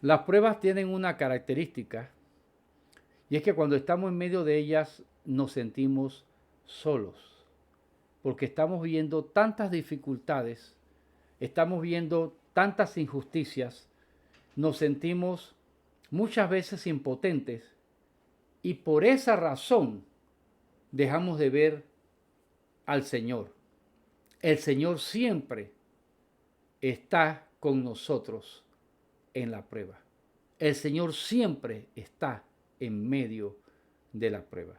Las pruebas tienen una característica y es que cuando estamos en medio de ellas nos sentimos solos, porque estamos viendo tantas dificultades, estamos viendo tantas injusticias, nos sentimos muchas veces impotentes y por esa razón dejamos de ver al Señor. El Señor siempre está con nosotros en la prueba. El Señor siempre está en medio de la prueba.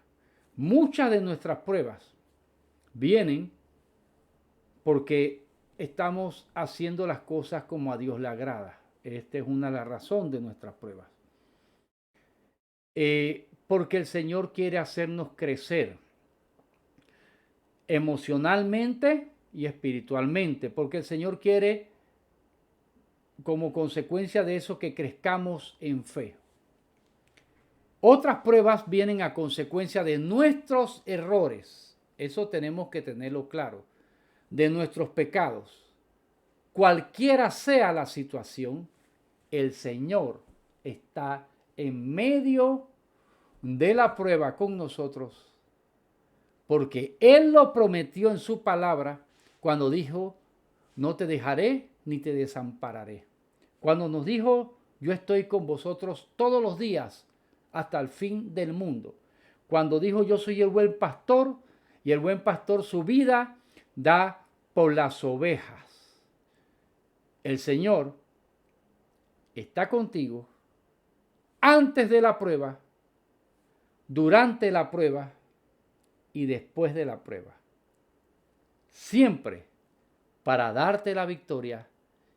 Muchas de nuestras pruebas vienen porque estamos haciendo las cosas como a Dios le agrada. Esta es una de las razones de nuestras pruebas. Porque el Señor quiere hacernos crecer emocionalmente y espiritualmente, porque el Señor quiere, como consecuencia de eso, que crezcamos en fe. Otras pruebas vienen a consecuencia de nuestros errores. Eso tenemos que tenerlo claro. De nuestros pecados. Cualquiera sea la situación, el Señor está en medio de la prueba con nosotros, porque Él lo prometió en su palabra cuando dijo, no te dejaré ni te desampararé. Cuando nos dijo, yo estoy con vosotros todos los días hasta el fin del mundo. Cuando dijo, yo soy el buen pastor y el buen pastor su vida da por las ovejas. El Señor está contigo antes de la prueba, durante la prueba y después de la prueba. Siempre para darte la victoria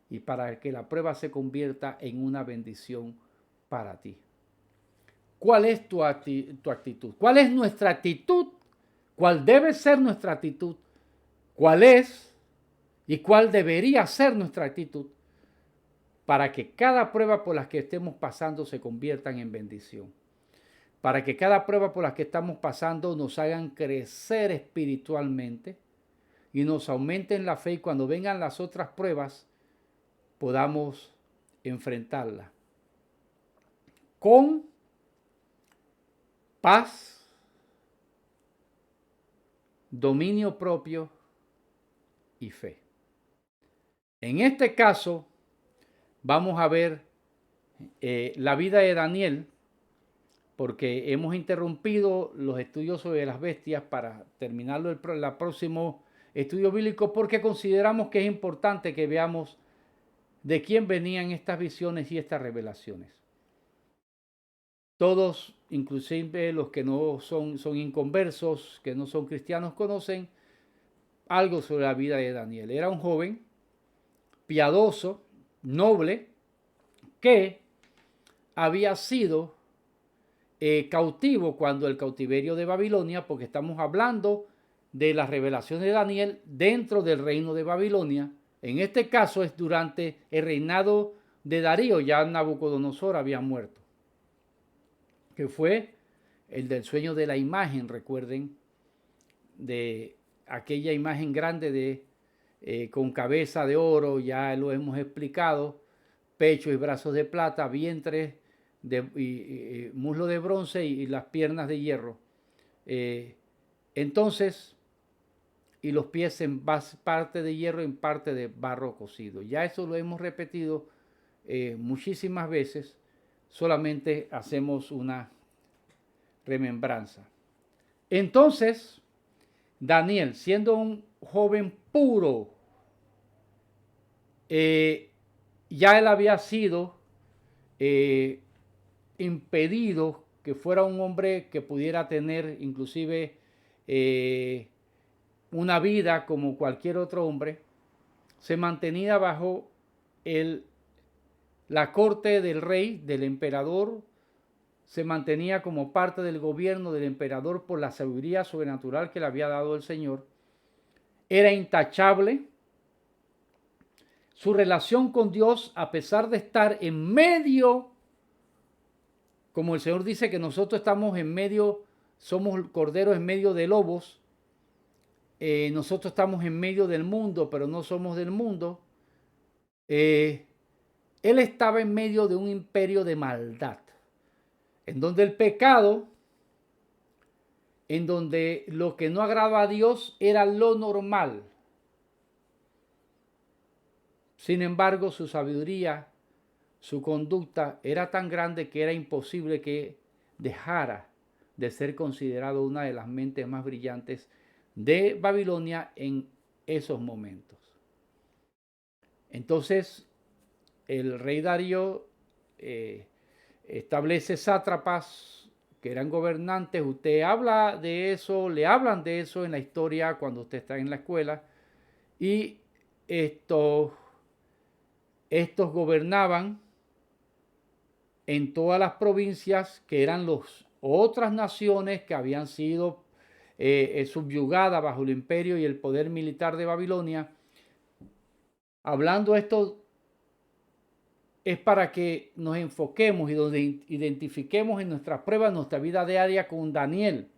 y para que la prueba se convierta en una bendición para ti. ¿Cuál es tu actitud? ¿Cuál es nuestra actitud? ¿Cuál debe ser nuestra actitud? ¿Cuál es y cuál debería ser nuestra actitud para que cada prueba por la que estemos pasando se conviertan en bendición? Para que cada prueba por la que estamos pasando nos hagan crecer espiritualmente y nos aumenten la fe, y cuando vengan las otras pruebas podamos enfrentarla con paz, dominio propio y fe. En este caso vamos a ver la vida de Daniel, porque hemos interrumpido los estudios sobre las bestias para terminarlo el próximo estudio bíblico, porque consideramos que es importante que veamos de quién venían estas visiones y estas revelaciones. Todos, inclusive los que no son inconversos, que no son cristianos, conocen algo sobre la vida de Daniel. Era un joven piadoso, noble, que había sido cautivo cuando el cautiverio de Babilonia, porque estamos hablando de las revelaciones de Daniel dentro del reino de Babilonia. En este caso es durante el reinado de Darío, ya Nabucodonosor había muerto, que fue el del sueño de la imagen, recuerden, de aquella imagen grande de con cabeza de oro, ya lo hemos explicado, pecho y brazos de plata, vientre y muslo de bronce y las piernas de hierro. Entonces, y los pies en parte de hierro y en parte de barro cocido. Ya eso lo hemos repetido muchísimas veces, solamente hacemos una remembranza. Entonces, Daniel, siendo un joven puro, ya él había sido impedido que fuera un hombre que pudiera tener inclusive una vida como cualquier otro hombre. Se mantenía bajo la corte del rey, del emperador, se mantenía como parte del gobierno del emperador por la sabiduría sobrenatural que le había dado el Señor. Era intachable. Su relación con Dios, a pesar de estar en medio, como el Señor dice que nosotros estamos en medio, somos corderos en medio de lobos, nosotros estamos en medio del mundo, pero no somos del mundo. Él él estaba en medio de un imperio de maldad, en donde el pecado, en donde lo que no agradaba a Dios era lo normal. Sin embargo, su sabiduría, su conducta era tan grande que era imposible que dejara de ser considerado una de las mentes más brillantes de Babilonia en esos momentos. Entonces, el rey Darío establece sátrapas que eran gobernantes. Usted habla de eso, le hablan de eso en la historia cuando usted está en la escuela. Y estos gobernaban en todas las provincias que eran las otras naciones que habían sido subyugadas bajo el imperio y el poder militar de Babilonia. Hablando esto es para que nos enfoquemos y donde identifiquemos en nuestras pruebas, nuestra vida diaria con Daniel.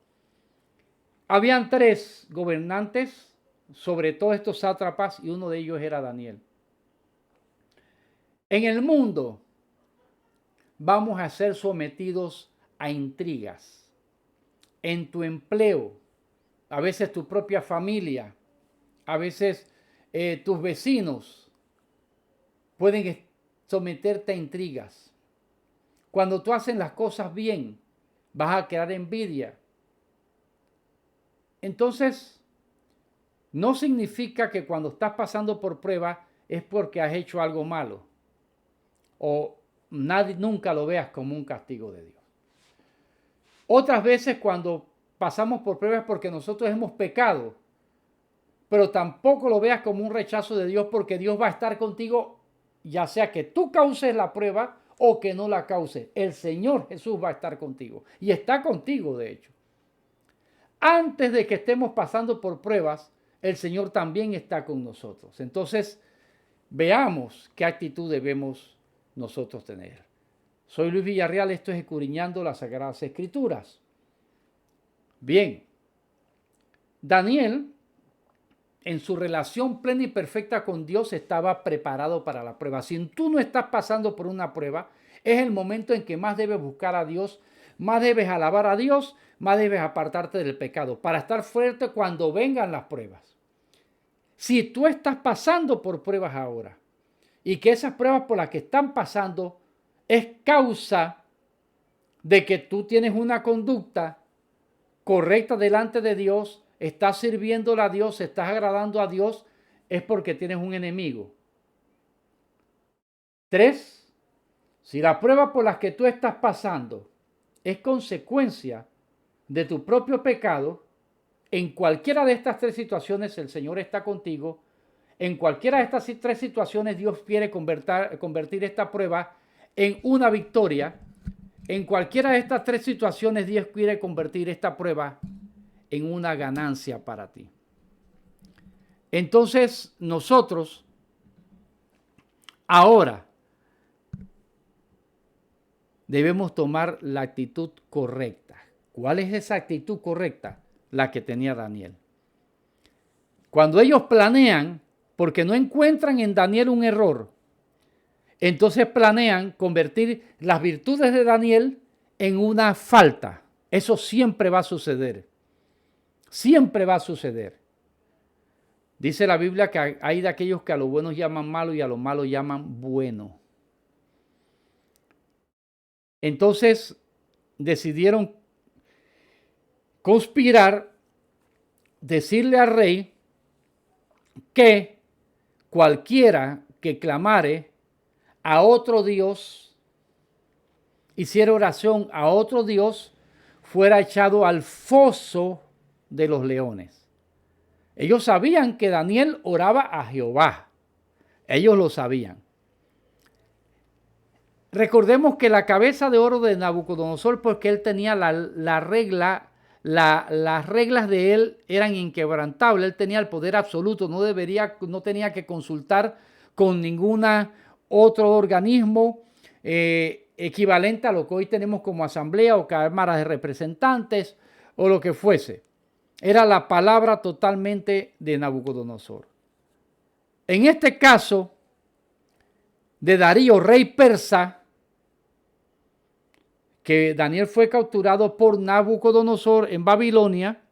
Habían 3 gobernantes sobre todos estos sátrapas y uno de ellos era Daniel. En el mundo vamos a ser sometidos a intrigas. En tu empleo, a veces tu propia familia, a veces tus vecinos pueden someterte a intrigas. Cuando tú haces las cosas bien, vas a crear envidia. Entonces, no significa que cuando estás pasando por prueba es porque has hecho algo malo. O nunca lo veas como un castigo de Dios. Otras veces cuando pasamos por pruebas es porque nosotros hemos pecado, pero tampoco lo veas como un rechazo de Dios, porque Dios va a estar contigo, ya sea que tú causes la prueba o que no la causes. El Señor Jesús va a estar contigo y está contigo, de hecho. Antes de que estemos pasando por pruebas, el Señor también está con nosotros. Entonces, veamos qué actitud debemos nosotros tener. Soy Luis Villarreal, esto es Escudriñando las Sagradas Escrituras. Bien, Daniel, en su relación plena y perfecta con Dios, estaba preparado para la prueba. Si tú no estás pasando por una prueba, es el momento en que más debes buscar a Dios, más debes alabar a Dios, más debes apartarte del pecado, para estar fuerte cuando vengan las pruebas. Si tú estás pasando por pruebas ahora, y que esas pruebas por las que están pasando es causa de que tú tienes una conducta correcta delante de Dios, estás sirviéndole a Dios, estás agradando a Dios, es porque tienes un enemigo. 3, si la prueba por las que tú estás pasando es consecuencia de tu propio pecado, en cualquiera de estas 3 situaciones el Señor está contigo. En cualquiera de estas 3 situaciones Dios quiere convertir esta prueba en una victoria. En cualquiera de estas 3 situaciones Dios quiere convertir esta prueba en una ganancia para ti. Entonces nosotros ahora debemos tomar la actitud correcta. ¿Cuál es esa actitud correcta? La que tenía Daniel. Cuando ellos planean, porque no encuentran en Daniel un error, entonces planean convertir las virtudes de Daniel en una falta. Eso siempre va a suceder. Siempre va a suceder. Dice la Biblia que hay de aquellos que a lo bueno llaman malo y a lo malo llaman bueno. Entonces decidieron conspirar, decirle al rey que cualquiera que clamare a otro Dios, hiciera oración a otro Dios, fuera echado al foso de los leones. Ellos sabían que Daniel oraba a Jehová. Ellos lo sabían. Recordemos que la cabeza de oro de Nabucodonosor, porque él tenía las reglas de él eran inquebrantables. Él tenía el poder absoluto. No tenía que consultar con ningún otro organismo equivalente a lo que hoy tenemos como asamblea o cámara de representantes o lo que fuese. Era la palabra totalmente de Nabucodonosor. En este caso, de Darío, rey persa, que Daniel fue capturado por Nabucodonosor en Babilonia.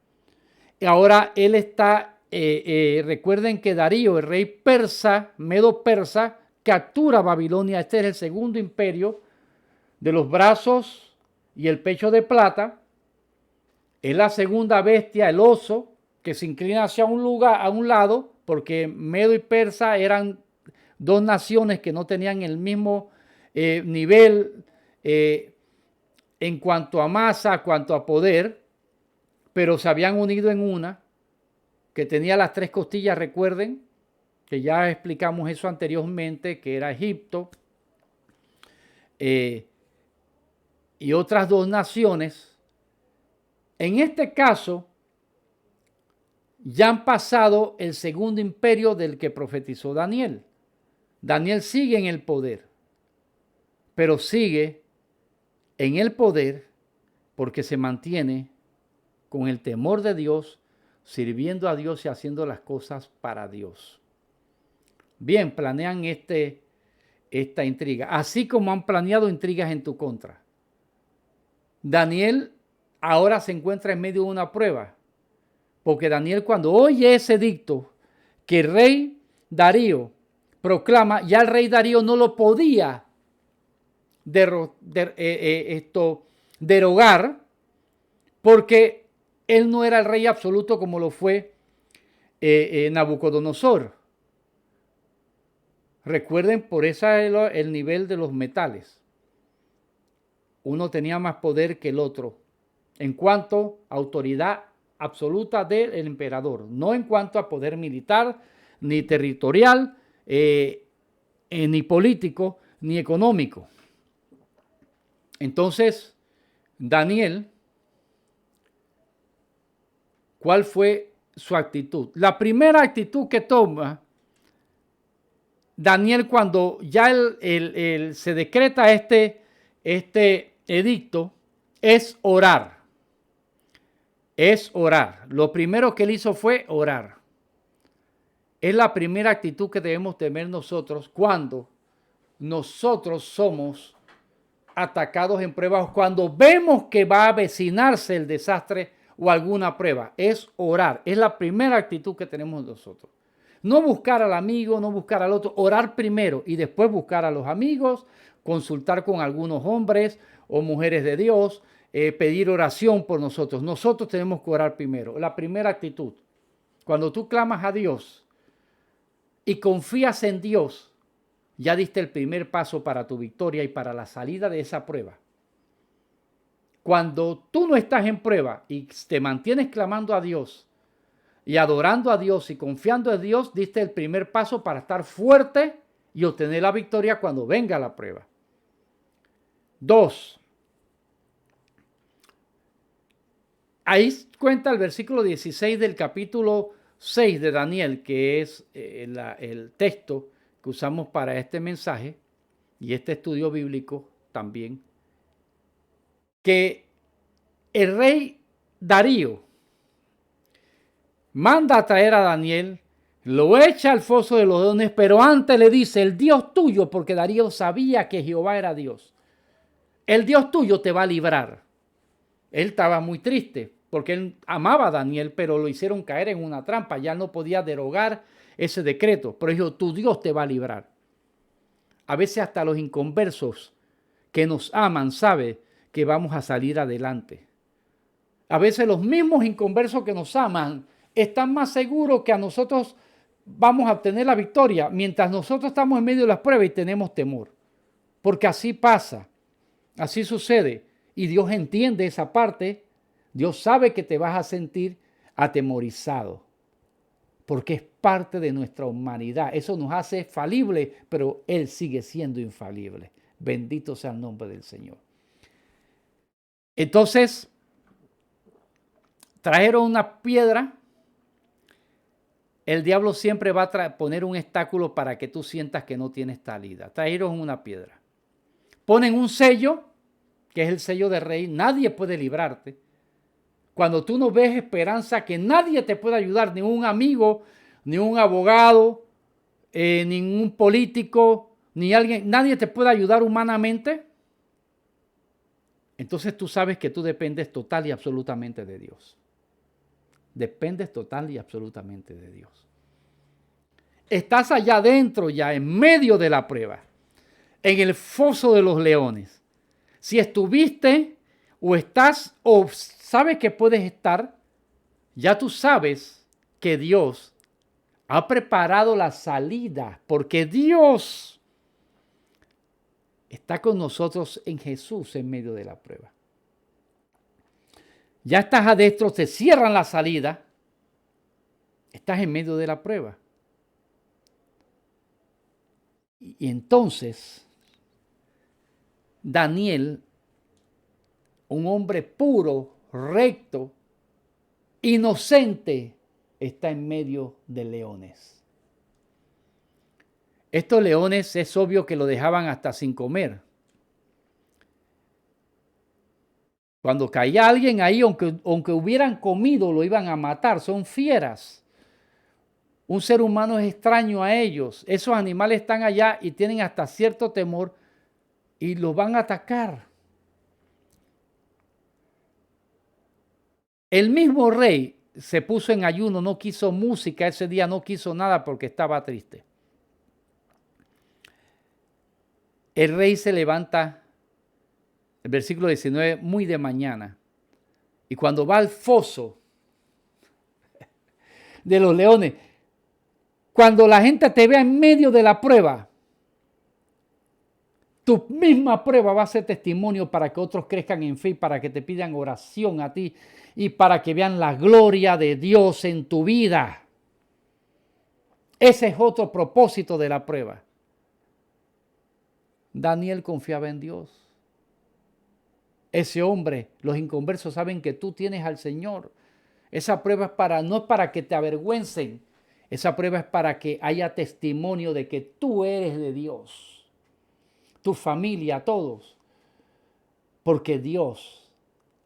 Y ahora él está, recuerden que Darío, el rey persa, medo persa, captura Babilonia. Este es el segundo imperio de los brazos y el pecho de plata. Es la segunda bestia, el oso, que se inclina hacia un lugar, a un lado, porque Medo y Persa eran dos naciones que no tenían el mismo nivel en cuanto a masa, en cuanto a poder, pero se habían unido en una, que tenía las tres costillas, recuerden, que ya explicamos eso anteriormente, que era Egipto, y otras dos naciones. En este caso, ya han pasado el segundo imperio del que profetizó Daniel. Daniel sigue en el poder, pero sigue en el poder porque se mantiene con el temor de Dios, sirviendo a Dios y haciendo las cosas para Dios. Bien, planean esta intriga, así como han planeado intrigas en tu contra. Daniel ahora se encuentra en medio de una prueba, porque Daniel, cuando oye ese edicto que el rey Darío proclama, ya el rey Darío no lo podía derogar, porque él no era el rey absoluto como lo fue Nabucodonosor. Recuerden, por eso el nivel de los metales. Uno tenía más poder que el otro en cuanto a autoridad absoluta del emperador, no en cuanto a poder militar, ni territorial, ni político, ni económico. Entonces, Daniel, ¿cuál fue su actitud? La primera actitud que toma Daniel cuando ya se decreta este edicto es orar. Es orar. Lo primero que él hizo fue orar. Es la primera actitud que debemos tener nosotros cuando nosotros somos atacados en pruebas, cuando vemos que va a avecinarse el desastre o alguna prueba. Es orar. Es la primera actitud que tenemos nosotros. No buscar al amigo, no buscar al otro, orar primero y después buscar a los amigos, consultar con algunos hombres o mujeres de Dios, pedir oración por nosotros. Nosotros tenemos que orar primero. La primera actitud. Cuando tú clamas a Dios y confías en Dios, ya diste el primer paso para tu victoria y para la salida de esa prueba. Cuando tú no estás en prueba y te mantienes clamando a Dios y adorando a Dios y confiando en Dios, diste el primer paso para estar fuerte y obtener la victoria cuando venga la prueba. 2. Ahí cuenta el versículo 16 del capítulo 6 de Daniel, que es el texto que usamos para este mensaje y este estudio bíblico también, que el rey Darío manda a traer a Daniel, lo echa al foso de los leones, pero antes le dice, el Dios tuyo, porque Darío sabía que Jehová era Dios, el Dios tuyo te va a librar. Él estaba muy triste porque él amaba a Daniel, pero lo hicieron caer en una trampa, ya no podía derogar ese decreto, pero dijo, tu Dios te va a librar. A veces hasta los inconversos que nos aman saben que vamos a salir adelante. A veces los mismos inconversos que nos aman están más seguros que a nosotros vamos a obtener la victoria, mientras nosotros estamos en medio de las pruebas y tenemos temor. Porque así pasa, así sucede. Y Dios entiende esa parte. Dios sabe que te vas a sentir atemorizado, porque es parte de nuestra humanidad. Eso nos hace falibles, pero Él sigue siendo infalible. Bendito sea el nombre del Señor. Entonces, trajeron una piedra. El diablo siempre va a poner un obstáculo para que tú sientas que no tienes salida. Trajeron una piedra. Ponen un sello, que es el sello de rey. Nadie puede librarte. Cuando tú no ves esperanza, que nadie te puede ayudar, ni un amigo, ni un abogado, ningún político, nadie te puede ayudar humanamente, entonces tú sabes que tú dependes total y absolutamente de Dios. Dependes total y absolutamente de Dios. Estás allá adentro ya, en medio de la prueba, en el foso de los leones. Si estuviste o estás o sabes que puedes estar, ya tú sabes que Dios ha preparado la salida, porque Dios está con nosotros en Jesús en medio de la prueba. Ya estás adentro, te cierran la salida, estás en medio de la prueba. Y entonces, Daniel, un hombre puro, recto, inocente, está en medio de leones. Estos leones es obvio que lo dejaban hasta sin comer. Cuando caía alguien ahí, aunque hubieran comido, lo iban a matar. Son fieras. Un ser humano es extraño a ellos. Esos animales están allá y tienen hasta cierto temor y los van a atacar. El mismo rey se puso en ayuno, no quiso música ese día, no quiso nada porque estaba triste. El rey se levanta, el versículo 19, muy de mañana. Y cuando va al foso de los leones, cuando la gente te vea en medio de la prueba, tu misma prueba va a ser testimonio para que otros crezcan en fe, para que te pidan oración a ti y para que vean la gloria de Dios en tu vida. Ese es otro propósito de la prueba. Daniel confiaba en Dios. Ese hombre, los inconversos saben que tú tienes al Señor. Esa prueba no es para que te avergüencen. Esa prueba es para que haya testimonio de que tú eres de Dios. Tu familia, todos. Porque Dios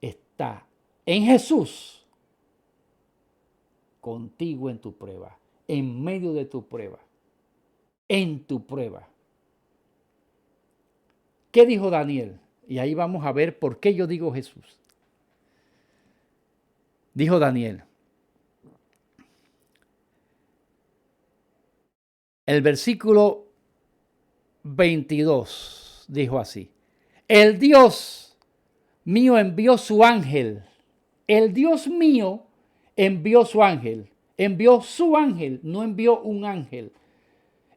está en Jesús contigo en tu prueba, en medio de tu prueba, en tu prueba. ¿Qué dijo Daniel? Y ahí vamos a ver por qué yo digo Jesús. Dijo Daniel, el versículo 22 dijo así: el Dios mío envió su ángel. El Dios mío envió su ángel. Envió su ángel, no envió un ángel.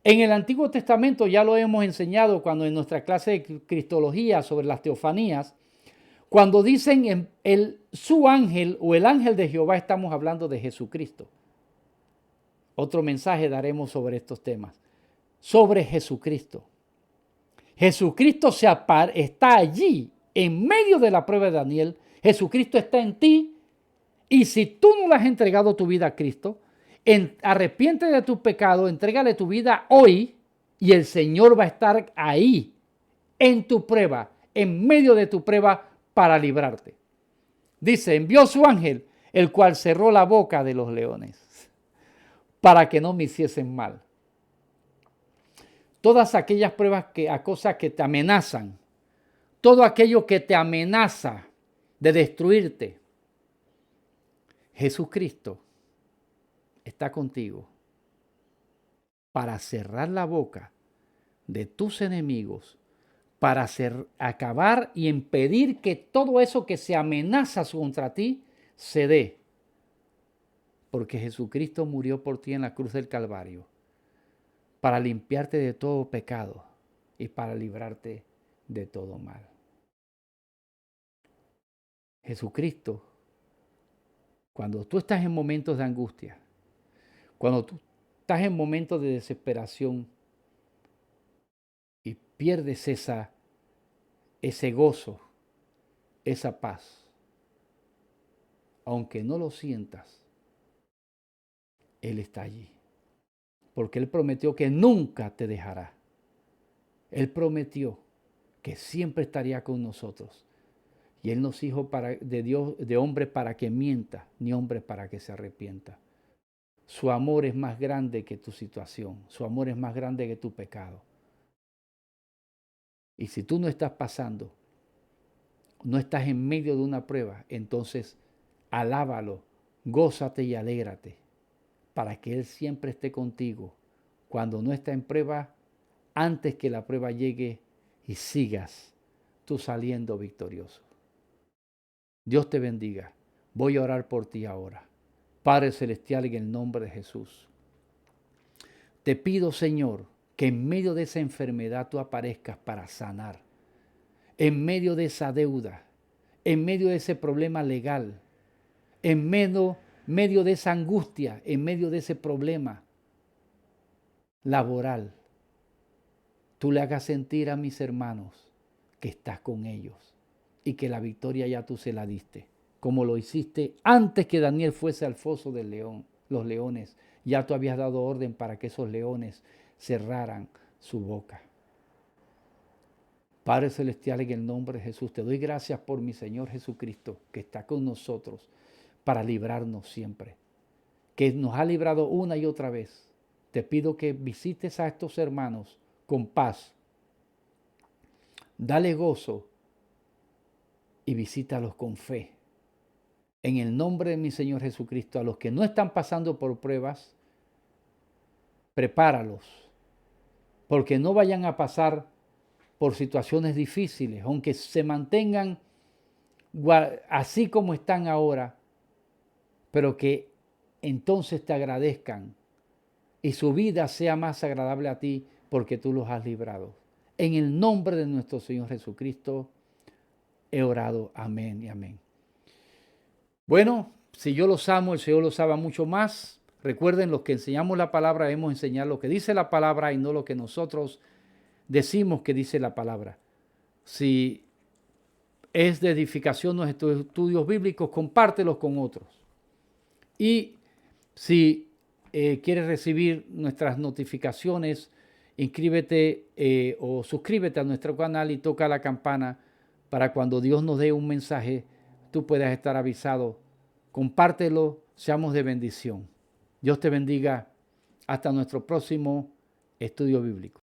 En el Antiguo Testamento ya lo hemos enseñado cuando en nuestra clase de Cristología sobre las teofanías, cuando dicen su ángel o el ángel de Jehová, estamos hablando de Jesucristo. Otro mensaje daremos sobre estos temas. Sobre Jesucristo. Jesucristo está allí, en medio de la prueba de Daniel. Jesucristo está en ti. Y si tú no le has entregado tu vida a Cristo, arrepiente de tu pecado, entrégale tu vida hoy y el Señor va a estar ahí, en tu prueba, en medio de tu prueba, para librarte. Dice, envió su ángel, el cual cerró la boca de los leones, para que no me hiciesen mal. Todas aquellas pruebas a cosas que te amenazan, todo aquello que te amenaza de destruirte, Jesucristo está contigo para cerrar la boca de tus enemigos, para acabar y impedir que todo eso que se amenaza contra ti se dé. Porque Jesucristo murió por ti en la cruz del Calvario para limpiarte de todo pecado y para librarte de todo mal. Jesucristo, cuando tú estás en momentos de angustia, cuando tú estás en momentos de desesperación y pierdes ese gozo, esa paz, aunque no lo sientas, Él está allí. Porque Él prometió que nunca te dejará. Él prometió que siempre estaría con nosotros. Y Él nos hizo de Dios, de hombre para que mienta, ni hombre para que se arrepienta. Su amor es más grande que tu situación. Su amor es más grande que tu pecado. Y si tú no estás pasando, no estás en medio de una prueba, entonces alábalo, gózate y alégrate, para que Él siempre esté contigo cuando no está en prueba, antes que la prueba llegue y sigas tú saliendo victorioso. Dios te bendiga. Voy a orar por ti ahora. Padre Celestial, en el nombre de Jesús. Te pido, Señor, que en medio de esa enfermedad tú aparezcas para sanar. En medio de esa deuda, en medio de ese problema legal, en medio de esa angustia, en medio de ese problema laboral, tú le hagas sentir a mis hermanos que estás con ellos y que la victoria ya tú se la diste, como lo hiciste antes que Daniel fuese al foso del león, los leones. Ya tú habías dado orden para que esos leones cerraran su boca. Padre Celestial, en el nombre de Jesús, te doy gracias por mi Señor Jesucristo, que está con nosotros para librarnos siempre, que nos ha librado una y otra vez. Te pido que visites a estos hermanos con paz. Dale gozo y visítalos con fe. En el nombre de mi Señor Jesucristo, a los que no están pasando por pruebas, prepáralos, porque no vayan a pasar por situaciones difíciles, aunque se mantengan así como están ahora, pero que entonces te agradezcan y su vida sea más agradable a ti porque tú los has librado. En el nombre de nuestro Señor Jesucristo he orado. Amén y amén. Bueno, si yo los amo, el Señor los ama mucho más. Recuerden, los que enseñamos la palabra debemos enseñar lo que dice la palabra y no lo que nosotros decimos que dice la palabra. Si es de edificación nuestros estudios bíblicos, compártelos con otros. Y si quieres recibir nuestras notificaciones, inscríbete o suscríbete a nuestro canal y toca la campana para cuando Dios nos dé un mensaje, tú puedas estar avisado. Compártelo, seamos de bendición. Dios te bendiga. Hasta nuestro próximo estudio bíblico.